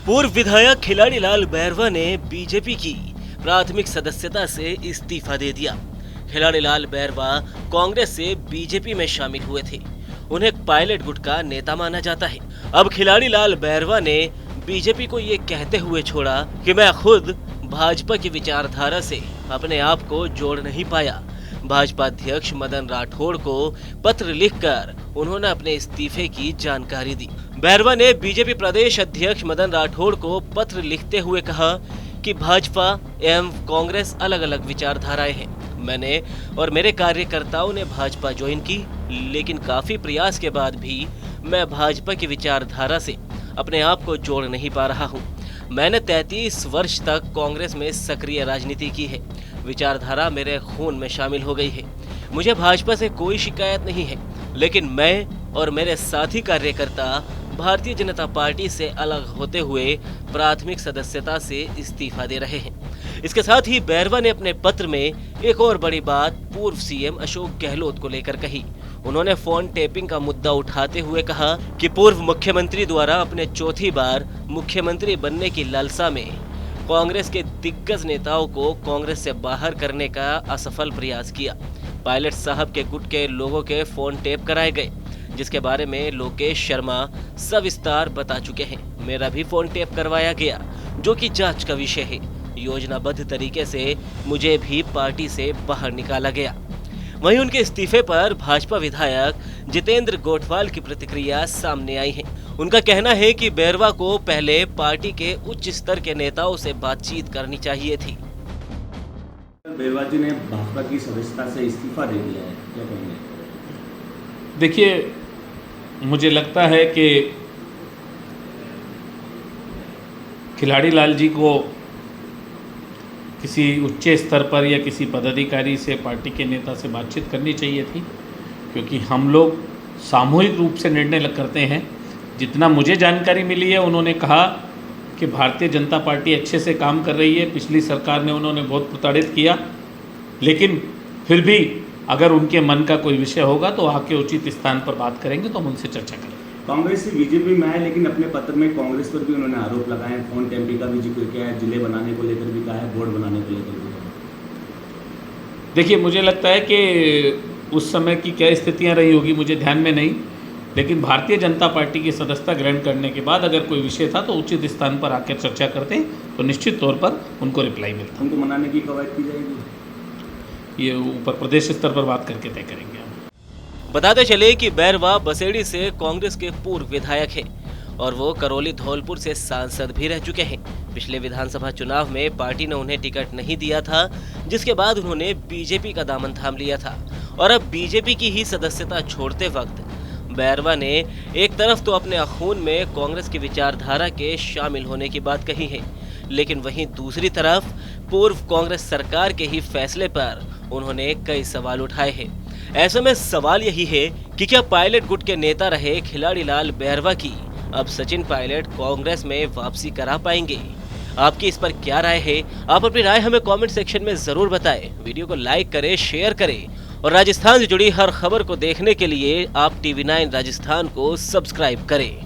पूर्व विधायक खिलाड़ी लाल बैरवा ने बीजेपी की प्राथमिक सदस्यता से इस्तीफा दे दिया। खिलाड़ी लाल बैरवा कांग्रेस से बीजेपी में शामिल हुए थे। उन्हें पायलट गुट का नेता माना जाता है। अब खिलाड़ी लाल बैरवा ने बीजेपी को ये कहते हुए छोड़ा कि मैं खुद भाजपा की विचारधारा से अपने आप को जोड़ नहीं पाया। भाजपा अध्यक्ष मदन राठौड़ को पत्र लिखकर उन्होंने अपने इस्तीफे की जानकारी दी। बैरवा ने बीजेपी प्रदेश अध्यक्ष मदन राठौड़ को पत्र लिखते हुए कहा कि भाजपा एवं कांग्रेस अलग अलग विचारधाराएं हैं। मैंने और मेरे कार्यकर्ताओं ने भाजपा ज्वाइन की, लेकिन काफी प्रयास के बाद भी मैं भाजपा की विचारधारा से अपने आप को जोड़ नहीं पा रहा हूं। मैंने 33 वर्ष तक कांग्रेस में सक्रिय राजनीति की है। विचारधारा मेरे खून में शामिल हो गई है। मुझे भाजपा से कोई शिकायत नहीं है, लेकिन मैं और मेरे साथी कार्यकर्ता भारतीय जनता पार्टी से अलग होते हुए प्राथमिक सदस्यता से इस्तीफा दे रहे हैं। इसके साथ ही बैरवा ने अपने पत्र में एक और बड़ी बात पूर्व सीएम अशोक गहलोत को लेकर कही। उन्होंने फोन टेपिंग का मुद्दा उठाते हुए कहा कि पूर्व मुख्यमंत्री द्वारा अपने चौथी बार मुख्यमंत्री बनने की लालसा में कांग्रेस के दिग्गज नेताओं को कांग्रेस से बाहर करने का असफल प्रयास किया। पायलट साहब के गुट के लोगों के फोन टेप कराए गए, जिसके बारे में लोकेश शर्मा सविस्तार बता चुके हैं। मेरा भी फोन टेप करवाया गया, जो कि जांच का विषय है। योजनाबद्ध तरीके से मुझे भी पार्टी से बाहर निकाला गया। वहीं उनके इस्तीफे पर भाजपा विधायक जितेंद्र गोठवाल की प्रतिक्रिया सामने आई है। उनका कहना है कि बैरवा को पहले पार्टी के उच्च स्तर के नेताओं से बातचीत करनी चाहिए थी। बैरवा जी ने भाजपा की सदस्यता से इस्तीफा दे दिया है, क्या कहेंगे? देखिए, मुझे लगता है कि खिलाड़ी लाल जी को किसी उच्च स्तर पर या किसी पदाधिकारी से, पार्टी के नेता से बातचीत करनी चाहिए थी, क्योंकि हम लोग सामूहिक रूप से निर्णय करते हैं। जितना मुझे जानकारी मिली है, उन्होंने कहा कि भारतीय जनता पार्टी अच्छे से काम कर रही है। पिछली सरकार ने उन्होंने बहुत प्रताड़ित किया, लेकिन फिर भी अगर उनके मन का कोई विषय होगा तो आके उचित स्थान पर बात करेंगे, तो हम उनसे चर्चा करेंगे। कांग्रेस से बीजेपी में आए, लेकिन अपने पत्र में कांग्रेस पर भी उन्होंने आरोप लगाए हैं। फोन टेपिंग का भी जिक्र किया है, जिले बनाने को लेकर भी कहा है, बोर्ड बनाने को लेकर भी कहा है। देखिए, मुझे लगता है कि उस समय की क्या स्थितियां रही होगी मुझे ध्यान में नहीं, लेकिन भारतीय जनता पार्टी की सदस्यता ग्रहण करने के बाद अगर कोई विषय था तो उचित स्थान पर आकर चर्चा करते तो निश्चित तौर पर उनको रिप्लाई मिलता। उनको मनाने की कवायद की जाएगी, ये ऊपर प्रदेश स्तर पर बात करके तय करेंगे। बताते चले कि बैरवा बसेड़ी से कांग्रेस के पूर्व विधायक हैं और वो करौली धौलपुर से सांसद भी रह चुके हैं। पिछले विधानसभा चुनाव में पार्टी ने उन्हें टिकट नहीं दिया था, जिसके बाद उन्होंने बीजेपी का दामन थाम लिया था और अब बीजेपी की ही सदस्यता छोड़ते वक्त बैरवा ने एक तरफ तो अपने खून में कांग्रेस की विचारधारा के शामिल होने की बात कही है, लेकिन वहीं दूसरी तरफ पूर्व कांग्रेस सरकार के ही फैसले पर उन्होंने कई सवाल उठाए हैं। ऐसे में सवाल यही है कि क्या पायलट गुट के नेता रहे खिलाड़ी लाल बैरवा की अब सचिन पायलट कांग्रेस में वापसी करा पाएंगे? आपकी इस पर क्या राय है? आप अपनी राय हमें कमेंट सेक्शन में जरूर बताएं। वीडियो को लाइक करें, शेयर करें और राजस्थान से जुड़ी हर खबर को देखने के लिए आप TV9 राजस्थान को सब्सक्राइब करें।